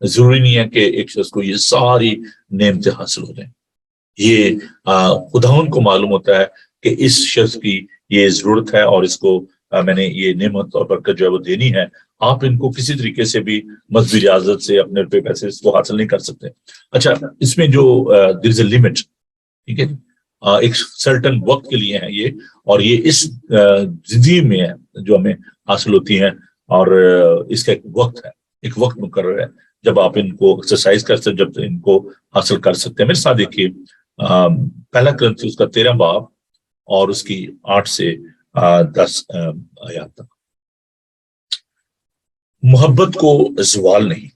ضروری نہیں ہے کہ ایک شخص کو یہ ساری نعمتیں حاصل ہو جائیں. یہ خداوند کو معلوم ہوتا ہے کہ اس شخص کی یہ ضرورت ہے اور اس کو میں نے یہ نعمت اور برکت جو ہے وہ دینی ہے. آپ ان کو کسی طریقے سے بھی مذہبی اجازت سے اپنے روپے پیسے اس کو حاصل نہیں کر سکتے. اچھا اس میں جو دیر از اے لمٹ, ٹھیک ہے, ایک سرٹن وقت کے لیے ہے یہ, اور یہ اس زندگی میں ہے جو ہمیں حاصل ہوتی ہیں, اور اس کا ایک وقت ہے, ایک وقت مقرر ہے جب آپ ان کو ایکسرسائز کر سکتے, جب ان کو حاصل کر سکتے ہیں. میرے ساتھ دیکھیے پہلا کرنتھی اس کا 13 باب اور اس کی 8 سے 10 آیات تک. محبت کو زوال نہیں,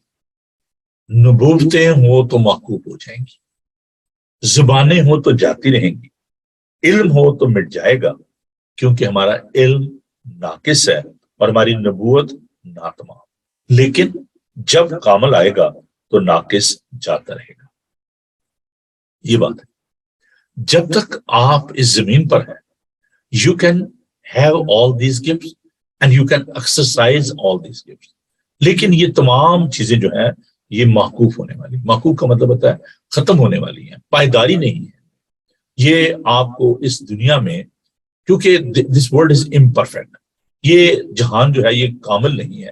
نبوتیں ہو تو محکوب ہو جائیں گی, زبانیں ہو تو جاتی رہیں گی, علم ہو تو مٹ جائے گا, کیونکہ ہمارا علم ناقص ہے اور ہماری نبوت ناتمام, لیکن جب کامل آئے گا تو ناقص جاتا رہے گا. یہ بات ہے, جب تک آپ اس زمین پر ہیں you can have all these gifts and you can exercise all these gifts, لیکن یہ تمام چیزیں جو ہیں یہ محکوف ہونے والی, محکوف کا مطلب ہوتا ہے ختم ہونے والی ہیں, پائیداری نہیں ہے. یہ آپ کو اس دنیا میں, کیونکہ دس ورلڈ از امپرفیکٹ, یہ جہان جو ہے یہ کامل نہیں ہے,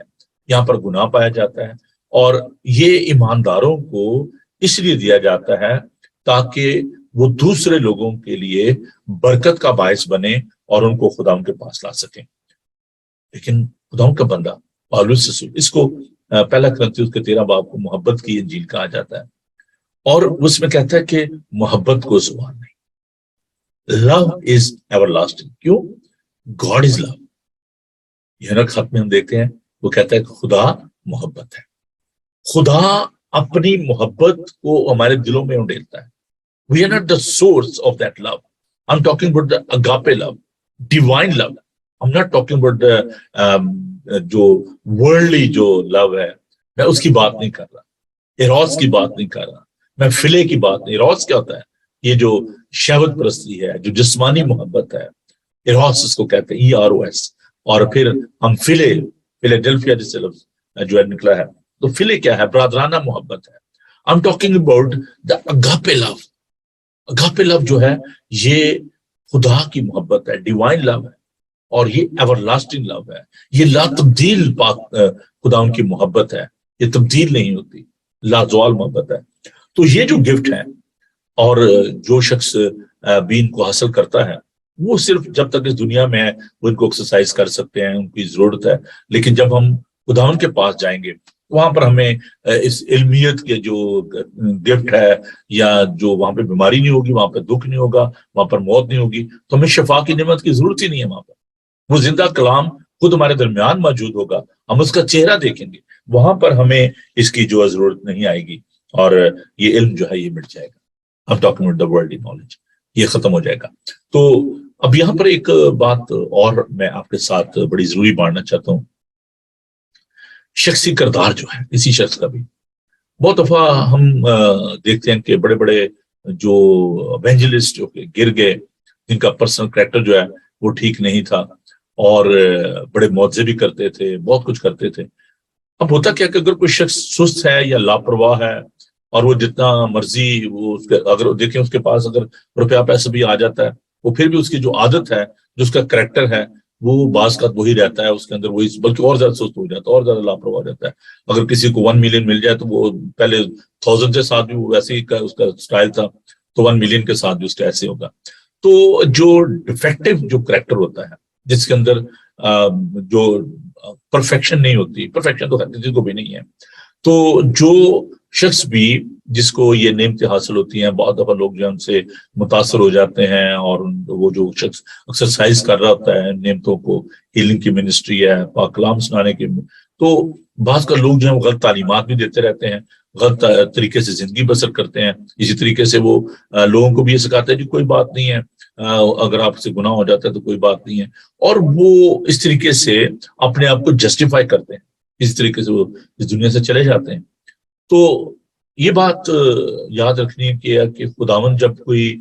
یہاں پر گناہ پایا جاتا ہے, اور یہ ایمانداروں کو اس لیے دیا جاتا ہے تاکہ وہ دوسرے لوگوں کے لیے برکت کا باعث بنے اور ان کو خدا ان کے پاس لا سکیں. لیکن خدا کا بندہ پالوس رسول, اس کو پہلا کرنتھی اس کے 13 باب کو محبت کی انجیل کہا جاتا ہے, اور اس میں کہتا ہے کہ محبت کو زوال نہیں. لو از ایور لاسٹنگ. کیوں؟ گاڈ از لو. یہ خط میں ہم دیکھتے ہیں وہ کہتا ہے کہ خدا محبت ہے. خدا اپنی محبت کو ہمارے دلوں میں انڈیلتا ہے. We are not the source of that love. I'm talking about the agape love, divine love. I'm not talking about the جو worldly جو love ہے, میں اس کی بات نہیں کر رہا, ایروس کی بات نہیں کر رہا, میں فلے کی بات نہیں. ایروس کیا ہوتا ہے؟ یہ جو شہوت پرستی ہے, جو جسمانی محبت ہے, ایروس اس کو کہتے ہیں, EROS. اور پھر ہم فیلیڈلفیا جس سے لفظ جو ہے نکلا ہے, تو فلے کیا ہے؟ برادرانہ محبت ہے. I'm talking about the agape love. اگاپے لو جو ہے یہ خدا کی محبت ہے, ڈیوائن لو ہے, اور یہ ایور لاسٹنگ لو ہے. یہ لا تبدیل پاک خدا ان کی محبت ہے, یہ تبدیل نہیں ہوتی, لازوال محبت ہے. تو یہ جو گفٹ ہے, اور جو شخص بھی ان کو حاصل کرتا ہے وہ صرف جب تک اس دنیا میں ہے وہ ان کو ایکسرسائز کر سکتے ہیں, ان کی ضرورت ہے. لیکن جب ہم خدا ان کے پاس جائیں گے وہاں پر ہمیں اس علمیت کے جو گفٹ ہے, یا جو وہاں پہ بیماری نہیں ہوگی, وہاں پہ دکھ نہیں ہوگا, وہاں پر موت نہیں ہوگی, تو ہمیں شفا کی نعمت کی ضرورت ہی نہیں ہے. وہاں پر وہ زندہ کلام خود ہمارے درمیان موجود ہوگا, ہم اس کا چہرہ دیکھیں گے, وہاں پر ہمیں اس کی جو ضرورت نہیں آئے گی, اور یہ علم جو ہے یہ مٹ جائے گا. I'm talking about the worldly knowledge, یہ ختم ہو جائے گا. تو اب یہاں پر ایک بات اور میں آپ کے ساتھ بڑی ضروری بانٹنا چاہتا ہوں. شخصی کردار جو ہے کسی شخص کا بھی, بہت دفعہ ہم دیکھتے ہیں کہ بڑے بڑے جو ایونجلسٹ جو کہ گر گئے, جن کا پرسنل کریکٹر جو ہے وہ ٹھیک نہیں تھا, اور بڑے معجزے بھی کرتے تھے, بہت کچھ کرتے تھے. اب ہوتا کیا کہ اگر کوئی شخص سست ہے یا لاپرواہ ہے, اور وہ جتنا مرضی وہ اگر دیکھیں اس کے پاس اگر روپیہ پیسہ بھی آ جاتا ہے, وہ پھر بھی اس کی جو عادت ہے, جو اس کا کریکٹر ہے, وہ بعض کا وہی رہتا ہے اس کے اندر, وہی بلکہ اور زیادہ سست ہو جاتا ہے, اور زیادہ لاپرواہ ہو جاتا ہے. اگر کسی کو 1 ملین مل جائے تو وہ پہلے 1000 کے ساتھ بھی وہ ویسے ہی اس کا سٹائل تھا, تو 1 ملین کے ساتھ بھی اس کا ایسے ہوگا. تو جو ڈیفیکٹو جو کریکٹر ہوتا ہے, جس کے اندر جو پرفیکشن نہیں ہوتی, پرفیکشن تو کسی کو بھی نہیں ہے, تو جو شخص بھی جس کو یہ نعمتیں حاصل ہوتی ہیں, بہت دفعہ لوگ جو ان سے متاثر ہو جاتے ہیں, اور وہ جو شخص ایکسرسائز کر رہا ہوتا ہے نعمتوں کو, ہیلنگ کی منسٹری ہے, پاک کلام سنانے کی, تو بعض کا لوگ جو ہیں وہ غلط تعلیمات بھی دیتے رہتے ہیں, غلط طریقے سے زندگی بسر کرتے ہیں. اسی طریقے سے وہ لوگوں کو بھی یہ سکھاتے ہیں کہ کوئی بات نہیں ہے, اگر آپ سے گناہ ہو جاتا ہے تو کوئی بات نہیں ہے, اور وہ اس طریقے سے اپنے آپ کو جسٹیفائی کرتے ہیں, اس طریقے سے وہ اس دنیا سے چلے جاتے ہیں. تو یہ بات یاد رکھنی ہے کہ خداوند جب کوئی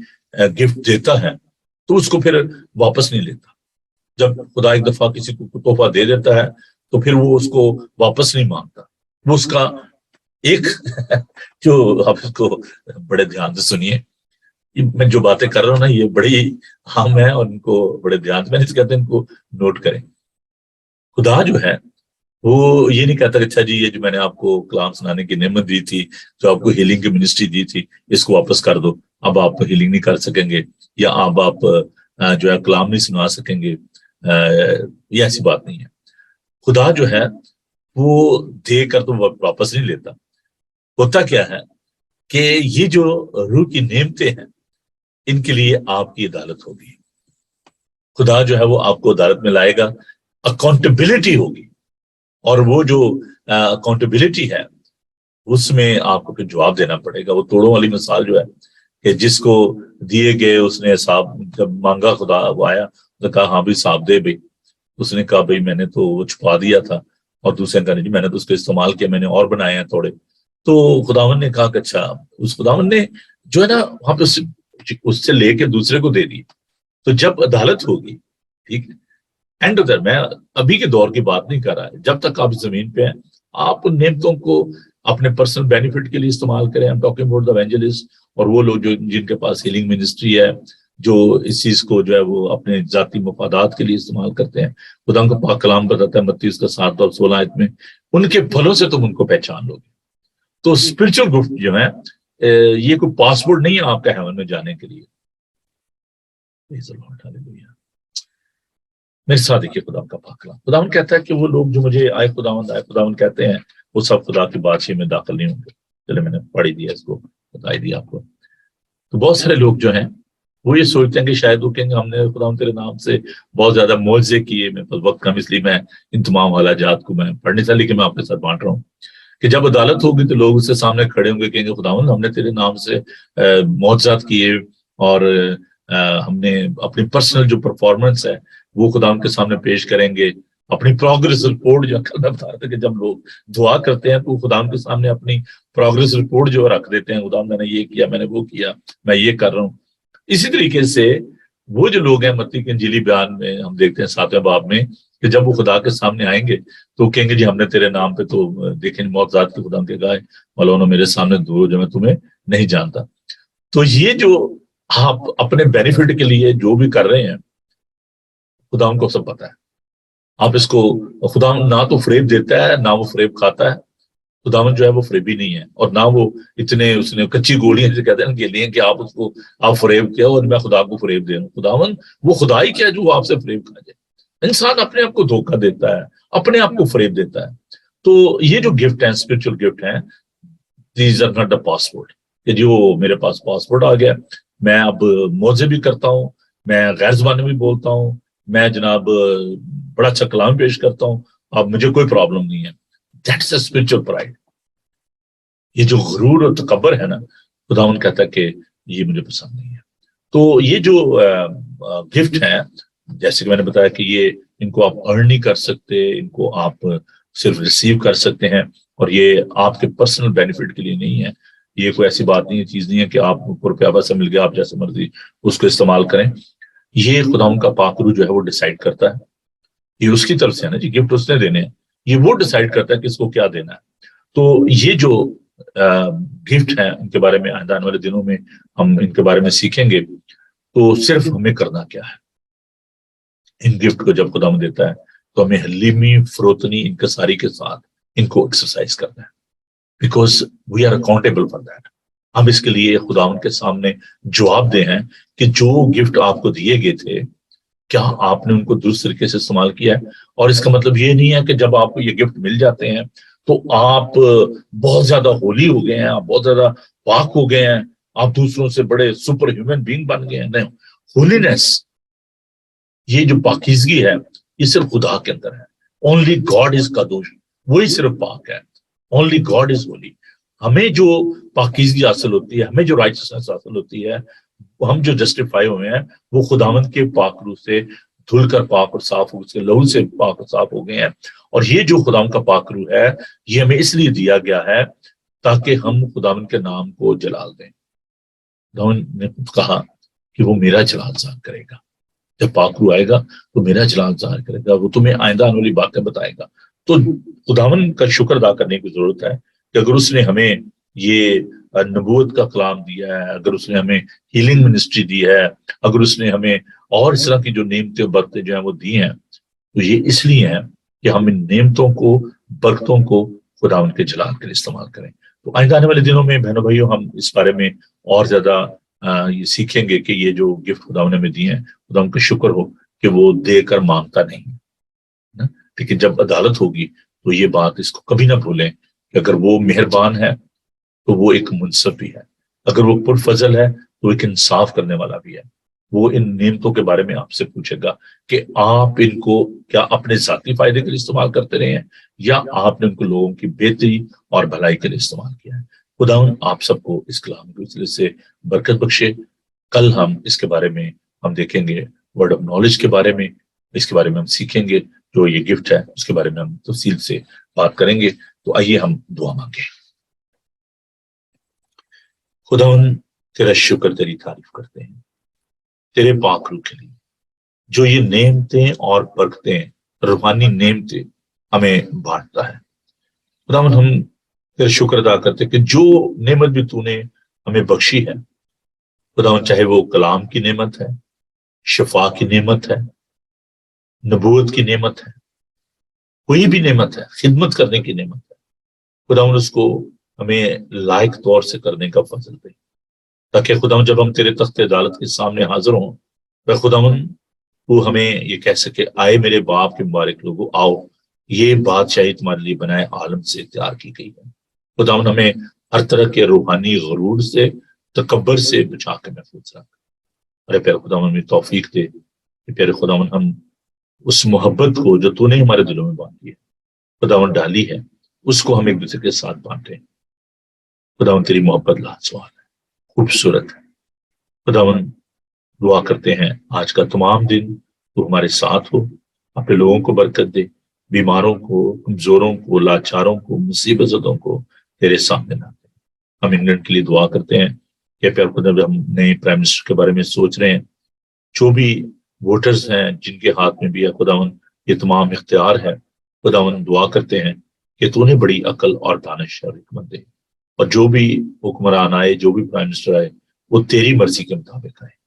گفٹ دیتا ہے تو اس کو پھر واپس نہیں لیتا. جب خدا ایک دفعہ کسی کو تحفہ دے دیتا ہے تو پھر وہ اس کو واپس نہیں مانگتا, وہ اس کا ایک جو آپ اس کو بڑے دھیان سے سنیے، میں جو باتیں کر رہا ہوں نا یہ بڑی عام ہے اور ان کو بڑے دھیان سے، میں نے کہتے ہیں ان کو نوٹ کریں. خدا جو ہے وہ یہ نہیں کہتا کہ اچھا جی یہ جو میں نے آپ کو کلام سنانے کی نعمت دی تھی، جو آپ کو ہیلنگ کی منسٹری دی تھی، اس کو واپس کر دو، اب آپ ہیلنگ نہیں کر سکیں گے، یا اب آپ جو ہے کلام نہیں سنا سکیں گے. یہ ایسی بات نہیں ہے. خدا جو ہے وہ دے کر تو واپس نہیں لیتا. ہوتا کیا ہے کہ یہ جو روح کی نعمتیں ہیں ان کے لیے آپ کی عدالت ہوگی. خدا جو ہے وہ آپ کو عدالت میں لائے گا، اکاؤنٹیبلٹی ہوگی، اور وہ جو اکاؤنٹیبلٹی ہے اس میں آپ کو پھر جواب دینا پڑے گا. وہ توڑوں والی مثال جو ہے کہ جس کو دیے گئے اس نے حساب جب مانگا، خدا وہ آیا تو کہا ہاں بھی حساب دے بھائی. اس نے کہا بھائی میں نے تو وہ چھپا دیا تھا، اور دوسرے نے کہا نہیں میں نے تو اس کو استعمال کیا، میں نے اور بنائے ہیں تھوڑے. تو خداوند نے کہا کہ اچھا، اس خداوند نے جو ہے نا وہاں پہ اس سے لے کے دوسرے کو دے دی. تو جب عدالت ہوگی، ٹھیک ہے، اینڈ ادھر میں ابھی کے دور کی بات نہیں کر رہا ہے، جب تک آپ زمین پہ ہیں آپ ان نعمتوں کو اپنے پرسنل بینیفٹ کے لیے استعمال کریں. I'm talking about the evangelist اور وہ لوگ جو جن کے پاس ہیلنگ منسٹری ہے، جو اس چیز کو جو ہے وہ اپنے ذاتی مفادات کے لیے استعمال کرتے ہیں. خدا کا پاک کلام بتاتا ہے متی اس کا 7 اور 16 آیت میں، ان کے پھلوں سے تم ان کو پہچان لو گے. تو اسپرچل گفٹ جو ہے یہ کوئی پاسپورٹ نہیں ہے آپ کا ہیون میں جانے کے لیے. میرے ساتھ دیکھیے خدا کا پاک کلام. خداوند کہتا ہے کہ وہ لوگ جو مجھے آئے خداوند کہتے ہیں وہ سب خدا کی بادشاہی میں داخل نہیں ہوں گے. چلے میں نے پڑھی دیا، اس کو بتائی دیا آپ کو. تو بہت سارے لوگ جو ہیں وہ یہ سوچتے ہیں کہ شاید وہ کہیں گے ہم نے خداوند تیرے نام سے بہت زیادہ معجزے کیے، میرے پاس وقت کم اس لیے میں ان تمام حالات جات کو میں پڑھنے سے، لیکن میں آپ کے ساتھ بانٹ رہا ہوں کہ جب عدالت ہوگی تو لوگ اس کے سامنے کھڑے ہوں گے، کہیں گے خداوند ہم نے تیرے نام سے معجزات کیے، اور ہم نے اپنی پرسنل جو پرفارمنس ہے وہ خداوند کے سامنے پیش کریں گے. اپنی پروگرس رپورٹ جو کل میں بتا رہا تھا کہ جب لوگ دعا کرتے ہیں تو خداوند کے سامنے اپنی پروگرس رپورٹ جو رکھ دیتے ہیں، خداوند میں نے یہ کیا، میں نے وہ کیا، میں یہ کر رہا ہوں. اسی طریقے سے وہ جو لوگ ہیں متی کے انجیلی بیان میں ہم دیکھتے ہیں 7ویں باب میں کہ جب وہ خدا کے سامنے آئیں گے تو کہیں گے جی ہم نے تیرے نام پہ تو دیکھیں موعظات کے خدا کے گائے مولانا میرے سامنے دور جو میں تمہیں نہیں جانتا. تو یہ جو آپ اپنے بینیفٹ کے لیے جو بھی کر رہے ہیں خدا ان کو سب پتا ہے. آپ اس کو خدا نہ تو فریب دیتا ہے نہ وہ فریب کھاتا ہے. خداوند جو ہے وہ فریبی نہیں ہے، اور نہ وہ اتنے اس نے کچی گولیاں جسے کہتے ہیں کہ لیے کہ آپ اس کو آپ فریب کیا اور میں خدا کو فریب دے رہا ہوں. خداوند وہ خدا ہی کیا جو وہ آپ سے فریب کھا جائے. انسان اپنے آپ کو دھوکہ دیتا ہے، اپنے آپ کو فریب دیتا ہے. تو یہ جو گفٹ ہیں اسپرچل گفٹ ہیں، these are not the passport کہ جو میرے پاس پاسپورٹ آ گیا، میں اب معجزے بھی کرتا ہوں، میں غیر زبانی بھی بولتا ہوں، میں جناب بڑا اچھا کلام پیش کرتا ہوں، اب مجھے کوئی پرابلم نہیں ہے. That's a spiritual pride. یہ جو غرور اور تکبر ہے نا، خداوند کہتا ہے کہ یہ مجھے پسند نہیں ہے. تو یہ جو گفٹ ہیں جیسے کہ میں نے بتایا کہ یہ ان کو آپ ارن نہیں کر سکتے، ان کو آپ صرف ریسیو کر سکتے ہیں، اور یہ آپ کے پرسنل بینیفٹ کے لیے نہیں ہے. یہ کوئی ایسی بات نہیں ہے، چیز نہیں ہے کہ آپ کو روپیہ سے مل گیا آپ جیسے مرضی اس کو استعمال کریں. یہ خداوند کا پاک روح جو ہے وہ ڈیسائیڈ کرتا ہے. یہ اس کی طرف سے ہے نا جی، گفٹ اس نے دینے ہیں، یہ وہ ڈیسائیڈ کرتا ہے کہ اس کو کیا دینا ہے. تو یہ جو گفٹ ہیں ان کے بارے میں آنے والے دنوں میں ہم ان کے بارے میں سیکھیں گے. تو صرف ہمیں کرنا کیا ہے، ان گفٹ کو جب خدا میں دیتا ہے تو ہمیں حلیمی فروتنی انکساری کے ساتھ ان کو ایکسرسائز کرنا ہے، because we are accountable for that. ہم اس کے لیے خدا ان کے سامنے جواب دے ہیں کہ جو گفٹ آپ کو دیے گئے تھے کیا آپ نے ان کو درست طریقے سے استعمال کیا ہے. اور اس کا مطلب یہ نہیں ہے کہ جب آپ کو یہ گفٹ مل جاتے ہیں تو آپ بہت زیادہ ہولی ہو گئے ہیں، آپ بہت زیادہ پاک ہو گئے ہیں، آپ دوسروں سے بڑے سپر ہیومن بینگ بن گئے ہیں. نہیں، ہولینس، یہ جو پاکیزگی ہے یہ صرف خدا کے اندر ہے. اونلی گاڈ از قدوس، وہی صرف پاک ہے. Only God is holy. ہمیں جو پاکیزگی حاصل ہوتی ہے، ہمیں جو رائچسنس حاصل ہوتی ہے، ہم جو جسٹیفائی ہوئے ہیں وہ خداوند کے پاک روح سے دھل کر پاک اور صاف ہو، اس کے لہو سے پاک اور صاف ہو گئے ہیں. اور یہ جو خداوند کا پاک روح ہے یہ ہمیں اس لیے دیا گیا ہے تاکہ ہم خداوند کے نام کو جلال دیں. خداوند نے کہا کہ وہ میرا جلال ظاہر کرے گا. جب پاک روح آئے گا تو میرا جلال ظاہر کرے گا، وہ تمہیں آئندہ آنے والی باتیں بتائے گا. تو خداوند کا شکر ادا کرنے کی ضرورت ہے کہ اگر اس نے ہمیں یہ نبوت کا کلام دیا ہے، اگر اس نے ہمیں ہیلنگ منسٹری دی ہے، اگر اس نے ہمیں اور اس طرح کی جو نعمتیں برکتیں جو ہیں وہ دی ہیں، تو یہ اس لیے ہے کہ ہم ان نعمتوں کو، برکتوں کو خدا ان کے جلال کے لیے استعمال کریں۔ تو آئندہ آنے والے دنوں میں بہنوں بھائیوں ہم اس بارے میں اور زیادہ یہ سیکھیں گے کہ یہ جو گفٹ خدا نے ہمیں دیے ہیں، خدا ان کا شکر ہو کہ وہ دے کر مانگتا نہیں ہے نا۔ لیکن جب عدالت ہوگی تو یہ بات اس کو کبھی نہ بھولیں کہ اگر وہ مہربان ہے تو وہ ایک منصف بھی ہے، اگر وہ پرفضل ہے تو ایک انصاف کرنے والا بھی ہے۔ وہ ان نعمتوں کے بارے میں آپ سے پوچھے گا کہ آپ ان کو کیا اپنے ذاتی فائدے کے لیے استعمال کرتے رہے ہیں یا آپ نے ان کو لوگوں کی بہتری اور بھلائی کے لیے استعمال کیا ہے۔ خداوند آپ سب کو اس کلام کے وسیلے سے برکت بخشے۔ کل ہم اس کے بارے میں ہم دیکھیں گے، ورڈ آف نالج کے بارے میں، اس کے بارے میں ہم سیکھیں گے، جو یہ گفٹ ہے اس کے بارے میں ہم تفصیل سے بات کریں گے۔ تو آئیے ہم دعا مانگیں۔ خداوند تیرا شکر، تیری تعریف کرتے ہیں تیرے پاک روح کے لیے جو یہ نعمتیں اور برکتیں، روحانی نعمتیں ہمیں بانٹتا ہے۔ خداوند ہم تیرا شکر ادا کرتے کہ جو نعمت بھی تو نے ہمیں بخشی ہے خداوند، چاہے وہ کلام کی نعمت ہے، شفا کی نعمت ہے، نبوت کی نعمت ہے، کوئی بھی نعمت ہے، خدمت کرنے کی نعمت ہے، خداوند اس کو ہمیں لائق طور سے کرنے کا فضل دے، تاکہ خداوند جب ہم تیرے تخت عدالت کے سامنے حاضر ہوں تو خداوند تو ہمیں یہ کہہ سکے، آئے میرے باپ کے مبارک لوگوں، آؤ، یہ بادشاہی تمہارے لیے بنائے عالم سے تیار کی گئی ہے۔ خداوند ہمیں ہر طرح کے روحانی غرور سے، تکبر سے بچا کے محفوظ رکھ۔ ارے پیارے خداوند میں توفیق دے کہ پیارے خداوند ہم اس محبت کو جو تو نے ہمارے دلوں میں باندھی ہے، خداوند ڈالی ہے، اس کو ہم ایک دوسرے کے ساتھ بانٹیں۔ خداوند تیری محبت لاسوال ہے، خوبصورت ہے۔ خداوند دعا کرتے ہیں آج کا تمام دن تو ہمارے ساتھ ہو، اپنے لوگوں کو برکت دے، بیماروں کو، کمزوروں کو، لاچاروں کو، مصیبت زدوں کو تیرے سامنے لا دے۔ ہم انگلینڈ کے لیے دعا کرتے ہیں کہ پیار خدا، ہم نئے پرائم منسٹر کے بارے میں سوچ رہے ہیں، جو بھی ووٹرز ہیں جن کے ہاتھ میں بھی ہے خداوند یہ تمام اختیار ہے، خداوند دعا کرتے ہیں کہ تو نے بڑی عقل اور دانش اور حکمت دے، اور جو بھی حکمران آئے، جو بھی پرائم منسٹر آئے، وہ تیری مرضی کے مطابق آئے۔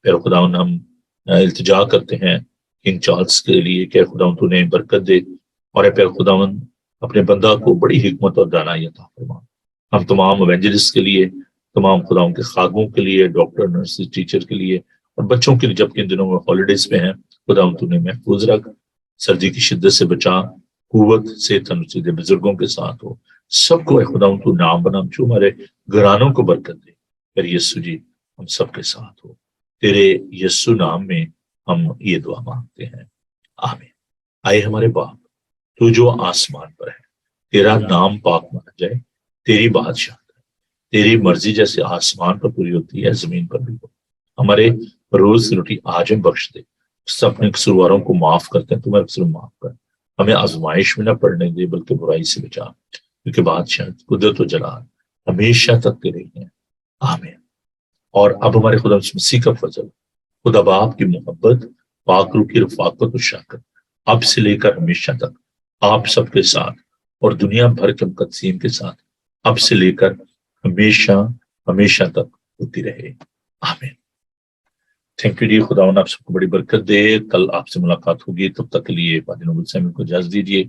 پھر خداوند ہم التجا کرتے ہیں کنگ چارلس کے لیے کہ خداوند تو نے برکت دے، اور اے پھر خداوند اپنے بندہ کو بڑی حکمت اور دانائی عطا فرما۔ ہم تمام ایونجلسٹ کے لیے، تمام خداوند کے خادموں کے لیے، ڈاکٹر، نرسز، ٹیچر کے لیے، اور بچوں کے لیے جبکہ ان دنوں میں ہالیڈیز پہ ہیں، خداوند تو نے محفوظ رکھ، سردی کی شدت سے بچا، قوت سے تندرستی بزرگوں کے ساتھ ہو، سب کو اے خداوند تو نام بنام جو ہمارے گھرانوں کو برکت دے۔ پھر یسوع جی ہم سب کے ساتھ ہو، تیرے یسوع نام میں ہم یہ دعا مانگتے ہیں، آمین۔ آئے ہمارے باپ تو جو آسمان پر ہے، تیرا نام پاک مانا جائے، تیری بادشاہ، تیری مرضی جیسے آسمان پر پوری ہوتی ہے زمین پر بھی ہو۔ ہمارے روز کی روٹی آج ہم بخش دے، اس سے اپنے قصورواروں کو معاف کرتے ہیں، تمہارے قصور معاف کر، ہمیں آزمائش میں نہ پڑنے دے بلکہ برائی سے بچا، کیونکہ بادشاہ، قدرت و جلال ہمیشہ تک کے رہی ہیں، آمین۔ اور اب ہمارے خدا مسیح کا فضل، خدا باپ کی محبت، پاک روح کی رفاقت و شفقت اب سے لے کر ہمیشہ تک آپ سب کے ساتھ اور دنیا بھر کے مقدسین کے ساتھ اب سے لے کر ہمیشہ ہمیشہ تک ہوتی رہے، آمین۔ تھینک یو جی، خداوند آپ سب کو بڑی برکت دے۔ کل آپ سے ملاقات ہوگی، تب تک کے لیے پادری نوبل سیمن کو اجازت دیجیے۔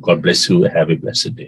God bless you, have a blessed day.